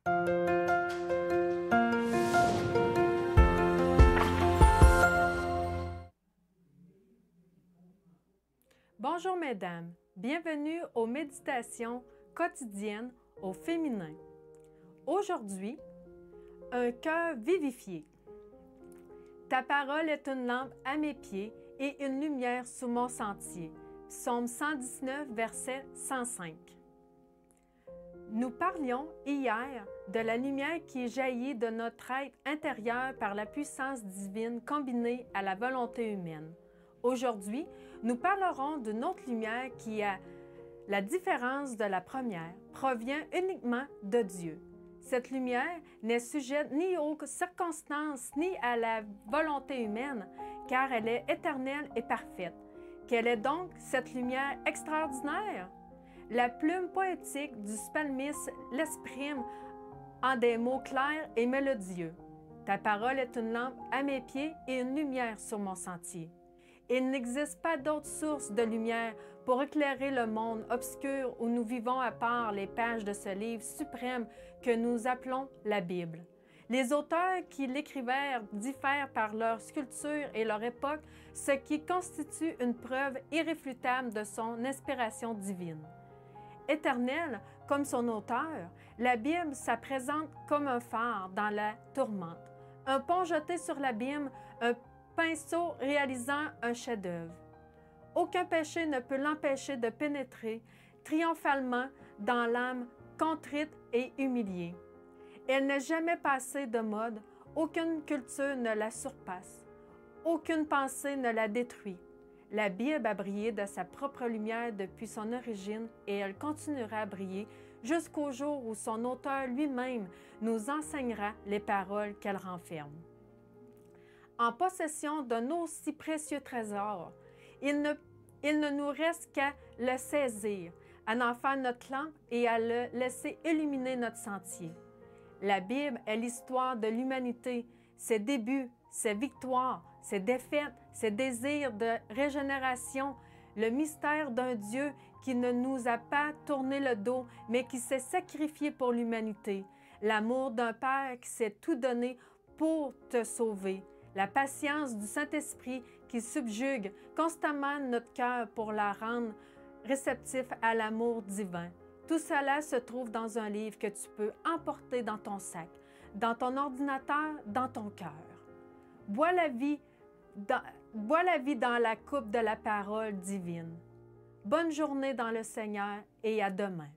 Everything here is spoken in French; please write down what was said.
Bonjour mesdames, bienvenue aux méditations quotidiennes au féminin. Aujourd'hui, un cœur vivifié. Ta parole est une lampe à mes pieds et une lumière sous mon sentier. Psaume 119, verset 105. Nous parlions hier de la lumière qui jaillit de notre être intérieur par la puissance divine combinée à la volonté humaine. Aujourd'hui, nous parlerons d'une autre lumière qui, à la différence de la première, provient uniquement de Dieu. Cette lumière n'est sujette ni aux circonstances ni à la volonté humaine, car elle est éternelle et parfaite. Quelle est donc cette lumière extraordinaire? La plume poétique du psalmiste l'exprime en des mots clairs et mélodieux. Ta parole est une lampe à mes pieds et une lumière sur mon sentier. Il n'existe pas d'autre source de lumière pour éclairer le monde obscur où nous vivons à part les pages de ce livre suprême que nous appelons la Bible. Les auteurs qui l'écrivèrent diffèrent par leur sculpture et leur époque, ce qui constitue une preuve irréfutable de son inspiration divine. Éternelle comme son auteur, la Bible se présente comme un phare dans la tourmente, un pont jeté sur l'abîme, un pinceau réalisant un chef-d'œuvre. Aucun péché ne peut l'empêcher de pénétrer triomphalement dans l'âme contrite et humiliée. Elle n'est jamais passée de mode, aucune culture ne la surpasse, aucune pensée ne la détruit. La Bible a brillé de sa propre lumière depuis son origine et elle continuera à briller jusqu'au jour où son auteur lui-même nous enseignera les paroles qu'elle renferme. En possession d'un aussi précieux trésor, il ne nous reste qu'à le saisir, à en faire notre lampe et à le laisser illuminer notre sentier. La Bible est l'histoire de l'humanité, ses débuts, ses victoires, ses défaites, ses désirs de régénération, le mystère d'un Dieu qui ne nous a pas tourné le dos, mais qui s'est sacrifié pour l'humanité, l'amour d'un Père qui s'est tout donné pour te sauver, la patience du Saint-Esprit qui subjugue constamment notre cœur pour la rendre réceptif à l'amour divin. Tout cela se trouve dans un livre que tu peux emporter dans ton sac, dans ton ordinateur, dans ton cœur. Bois la vie dans la coupe de la parole divine. Bonne journée dans le Seigneur et à demain.